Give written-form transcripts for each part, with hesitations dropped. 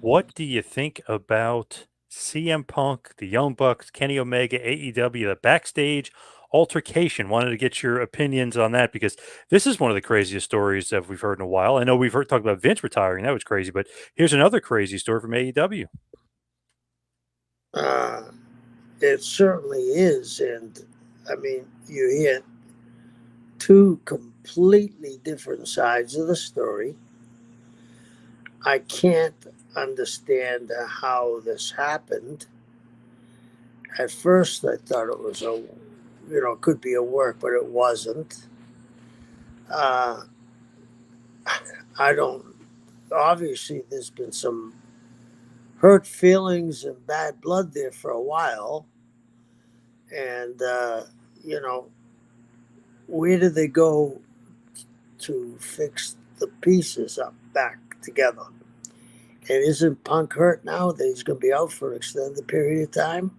What do you think about CM Punk, the Young Bucks, Kenny Omega, AEW, the backstage altercation? Wanted to get your opinions on that because this is one of the craziest stories that we've heard in a while. I know we've heard talk about Vince retiring. That was crazy, but here's another crazy story from AEW. Uh, it certainly is. And I mean, you hear two completely different sides of the story. I can't understand how this happened. At first, I thought it was could be a work, but it wasn't. Uh, I don't, obviously, there's been some hurt feelings and bad blood there for a while. And, you know, where did they go to fix the pieces up back together? And isn't Punk hurt now that he's going to be out for an extended period of time?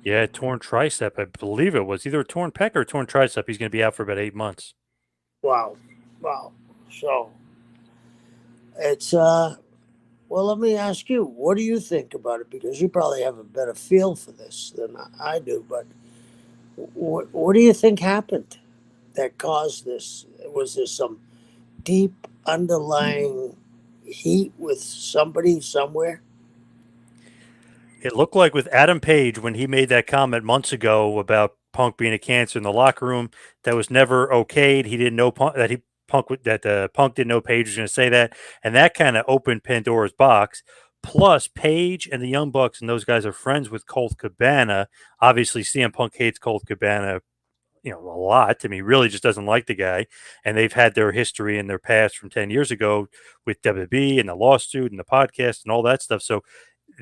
Yeah, torn tricep. I believe it was either a torn pec or a torn tricep. He's going to be out for about 8 months. Wow. Wow. So it's, well, let me ask you, what do you think about it? Because you probably have a better feel for this than I do. But what do you think happened that caused this? Was there some deep underlying heat with somebody somewhere? It looked like with Adam Page when he made that comment months ago about Punk being a cancer in the locker room, that was never okayed. He didn't know Punk didn't know Page was going to say that, and that kind of opened Pandora's box. Plus, Page and the Young Bucks and those guys are friends with Colt Cabana. Obviously, CM Punk hates Colt Cabana, a lot. I mean, he really just doesn't like the guy, and they've had their history in their past from 10 years ago with WWE and the lawsuit and the podcast and all that stuff. So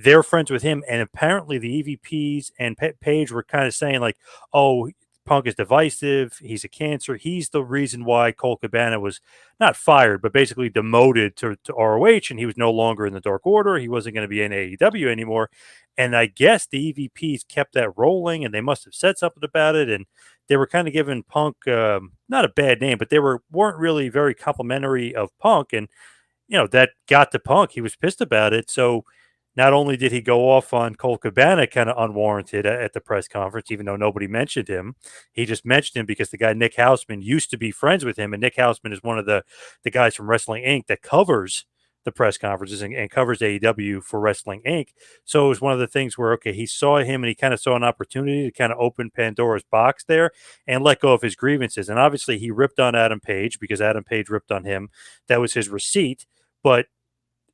they're friends with him, and apparently the EVPs and Page were kind of saying like, "Oh, Punk is divisive. He's a cancer. He's the reason why Cole Cabana was not fired, but basically demoted to ROH, and he was no longer in the Dark Order. He wasn't going to be in AEW anymore." And I guess the EVPs kept that rolling, and they must have said something about it, and they were kind of giving Punk not a bad name, but they weren't really very complimentary of Punk, and that got to Punk. He was pissed about it. So not only did he go off on Cole Cabana kind of unwarranted at the press conference, even though nobody mentioned him, he just mentioned him because the guy Nick Houseman used to be friends with him, and Nick Houseman is one of the guys from Wrestling Inc. that covers the press conferences and covers AEW for Wrestling Inc. So it was one of the things where okay, he saw him and he kind of saw an opportunity to kind of open Pandora's box there and let go of his grievances. And obviously he ripped on Adam Page because Adam Page ripped on him. That was his receipt. But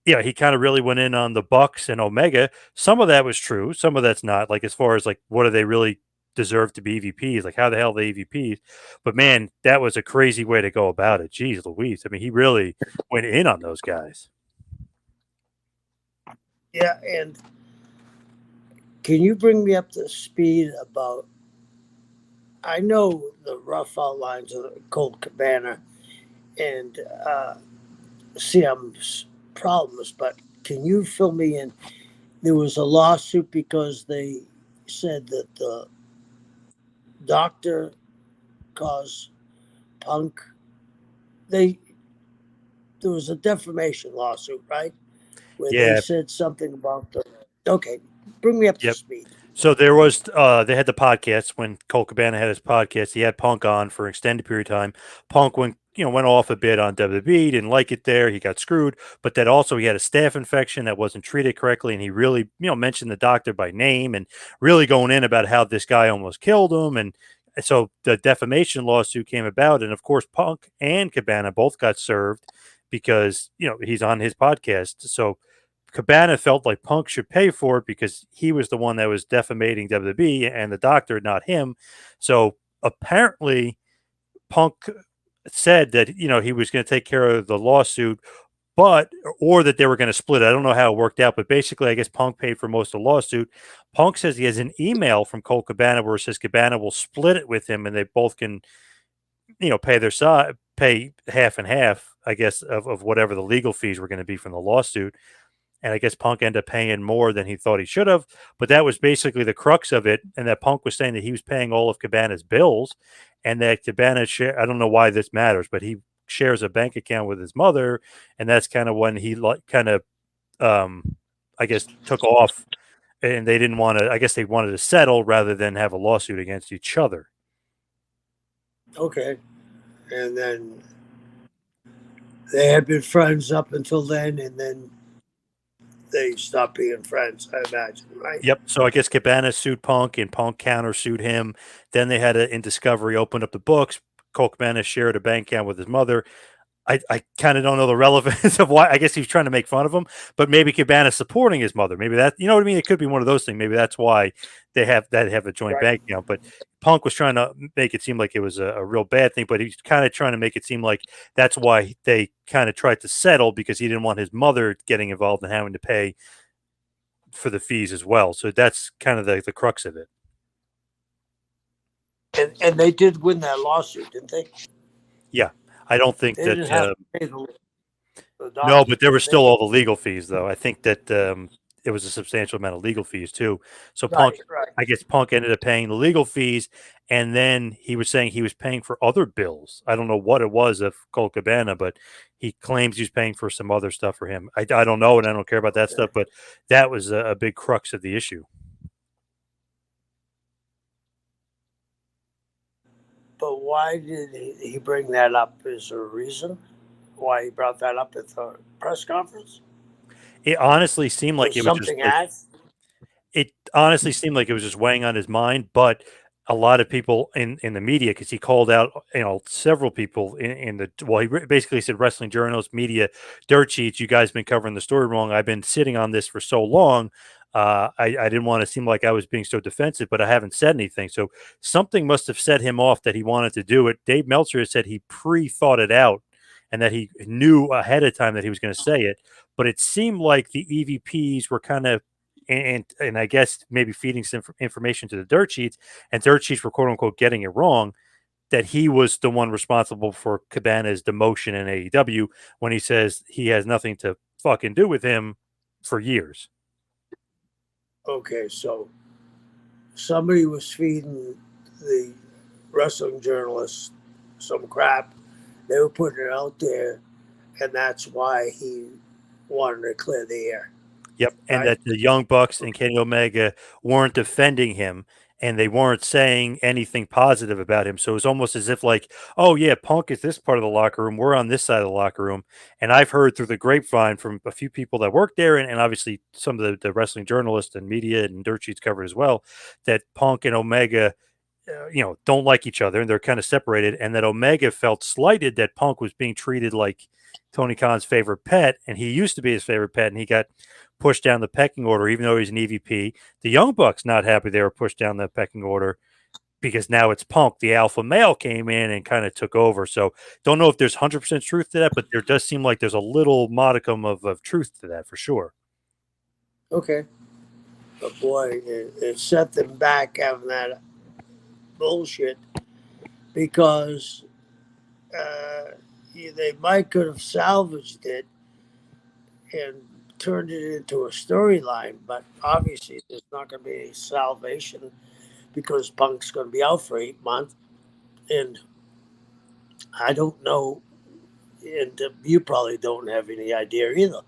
yeah, he kind of really went in on the Bucks and Omega. Some of that was true, some of that's not. Like as far as like what do they really deserve to be EVPs? Like how the hell are they EVPs? But man, that was a crazy way to go about it. Jeez Louise. I mean, he really went in on those guys. Yeah, and can you bring me up to speed about? I know the rough outlines of Colt Cabana and CM's problems, but can you fill me in? There was a lawsuit because they said that the doctor caused Punk. They There was a defamation lawsuit, right? Where they Yeah. said something about the. Okay, bring me up to Yep. speed. So there was they had the podcast when Cole Cabana had his podcast. He had Punk on for an extended period of time. Punk went off a bit on WWE, didn't like it there. He got screwed. But that also he had a staph infection that wasn't treated correctly, and he really mentioned the doctor by name and really going in about how this guy almost killed him. And so the defamation lawsuit came about, and of course Punk and Cabana both got served because he's on his podcast. So Cabana felt like Punk should pay for it because he was the one that was defamating WWE and the doctor, not him. So apparently, Punk said that he was going to take care of the lawsuit, but or that they were going to split it. I don't know how it worked out, but basically, I guess Punk paid for most of the lawsuit. Punk says he has an email from Cole Cabana where it says Cabana will split it with him, and they both can pay their side, pay half and half, I guess, of whatever the legal fees were going to be from the lawsuit. And I guess Punk ended up paying more than he thought he should have. But that was basically the crux of it. And that Punk was saying that he was paying all of Cabana's bills and that Cabana share. I don't know why this matters, but he shares a bank account with his mother. And that's kind of when he kind of I guess, took off, and they didn't want to. I guess they wanted to settle rather than have a lawsuit against each other. Okay. And then they had been friends up until then, and then they stopped being friends, I imagine, right? Yep. So I guess Cabana sued Punk, and Punk countersued him. Then they had in Discovery opened up the books. Colt Cabana shared a bank account with his mother. I kind of don't know the relevance of why. I guess he's trying to make fun of him, but maybe Cabana's supporting his mother. Maybe that, you know what I mean? It could be one of those things. Maybe that's why they have a joint Right. bank account. But Punk was trying to make it seem like it was a real bad thing, but he's kind of trying to make it seem like that's why they kind of tried to settle, because he didn't want his mother getting involved and having to pay for the fees as well. So that's kind of the crux of it. And they did win that lawsuit, didn't they? Yeah. I don't think They that didn't have to pay the no, doctor, but there were did they? still all the legal fees, though. I think that it was a substantial amount of legal fees too. So Punk, Right, right. I guess Punk ended up paying the legal fees, and then he was saying he was paying for other bills. I don't know what it was of Colt Cabana, but he claims he's paying for some other stuff for him. I don't know, and I don't care about that Okay. stuff, but that was a big crux of the issue. But why did he bring that up? Is there a reason why he brought that up at the press conference? It honestly seemed like Was it was just something like asked? it honestly seemed like it was just weighing on his mind, but a lot of people in the media, because he called out, several people in the, well, basically said wrestling journalists, media, dirt sheets, you guys been covering the story wrong. I've been sitting on this for so long. I didn't want to seem like I was being so defensive, but I haven't said anything. So something must have set him off that he wanted to do it. Dave Meltzer has said he pre-thought it out and that he knew ahead of time that he was going to say it. But it seemed like the EVPs were kind of, and I guess maybe feeding some information to the dirt sheets, and dirt sheets were quote unquote getting it wrong, that he was the one responsible for Cabana's demotion in AEW, when he says he has nothing to fucking do with him for years. Okay, so somebody was feeding the wrestling journalists some crap. They were putting it out there, and that's why he wanted to clear the air, Yep, and right? that the Young Bucks and Kenny Omega weren't defending him, and they weren't saying anything positive about him. So it was almost as if like, oh yeah, Punk is this part of the locker room, we're on this side of the locker room. And I've heard through the grapevine from a few people that work there, and obviously some of the wrestling journalists and media and dirt sheets covered as well, that Punk and Omega don't like each other and they're kind of separated, and that Omega felt slighted that Punk was being treated like Tony Khan's favorite pet, and he used to be his favorite pet, and he got pushed down the pecking order, even though he's an EVP. The Young Bucks not happy they were pushed down the pecking order, because now it's Punk, the alpha male, came in and kind of took over. So don't know if there's 100% truth to that, but there does seem like there's a little modicum of truth to that for sure. Okay. But boy, it set them back having that bullshit because they might could have salvaged it and turned it into a storyline, but obviously there's not going to be any salvation because Punk's going to be out for 8 months, and I don't know, and you probably don't have any idea either.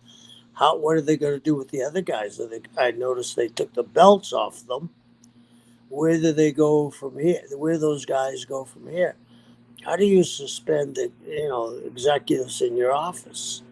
What are they going to do with the other guys? I noticed they took the belts off them. Where do they go from here? Where those guys go from here? How do you suspend the executives in your office?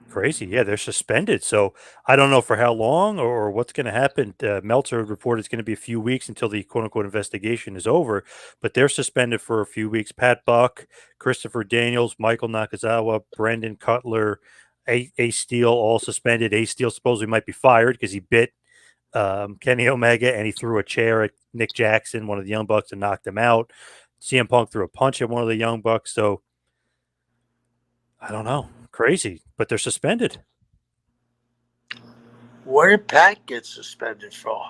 Crazy. Yeah, they're suspended. So I don't know for how long or what's going to happen. Meltzer reported it's going to be a few weeks until the quote unquote investigation is over, but they're suspended for a few weeks. Pat Buck, Christopher Daniels, Michael Nakazawa, Brendan Cutler, Ace Steel, all suspended. Ace Steel supposedly might be fired because he bit Kenny Omega and he threw a chair at Nick Jackson, one of the Young Bucks, and knocked him out. CM Punk threw a punch at one of the Young Bucks. So I don't know. Crazy, but they're suspended. Where did Pat get suspended for?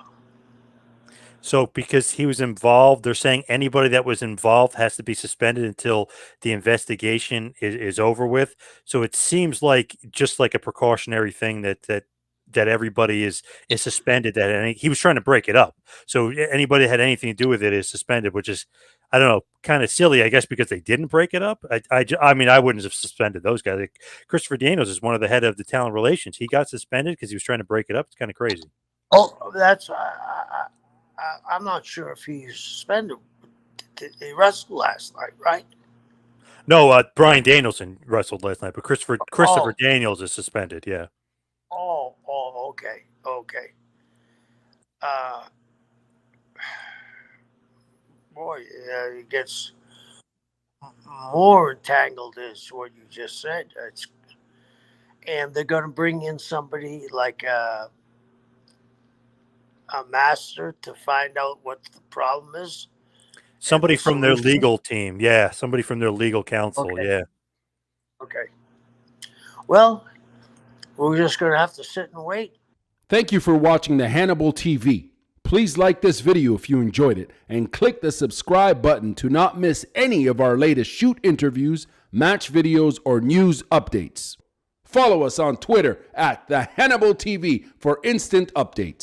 So because he was involved, they're saying anybody that was involved has to be suspended until the investigation is over with. So it seems like just like a precautionary thing that everybody is suspended. That, and he was trying to break it up. So anybody that had anything to do with it is suspended, which is, I don't know, kind of silly, I guess, because they didn't break it up. I mean, I wouldn't have suspended those guys. Like, Christopher Daniels is one of the head of the talent relations. He got suspended because he was trying to break it up. It's kind of crazy. Oh, that's I'm not sure if he's suspended. He wrestled last night, right? No, Brian Danielson wrestled last night, but Christopher Oh, Daniels is suspended. Yeah. okay, okay. Uh, boy, it gets more entangled, is what you just said. And they're going to bring in somebody like a master to find out what the problem is and Somebody the from their solution. legal team. Yeah. Somebody from their legal counsel. Okay, Yeah. okay. Well, we're just going to have to sit and wait. Thank you for watching the Hannibal TV. Please like this video if you enjoyed it and click the subscribe button to not miss any of our latest shoot interviews, match videos, or news updates. Follow us on Twitter at the Hannibal TV for instant updates.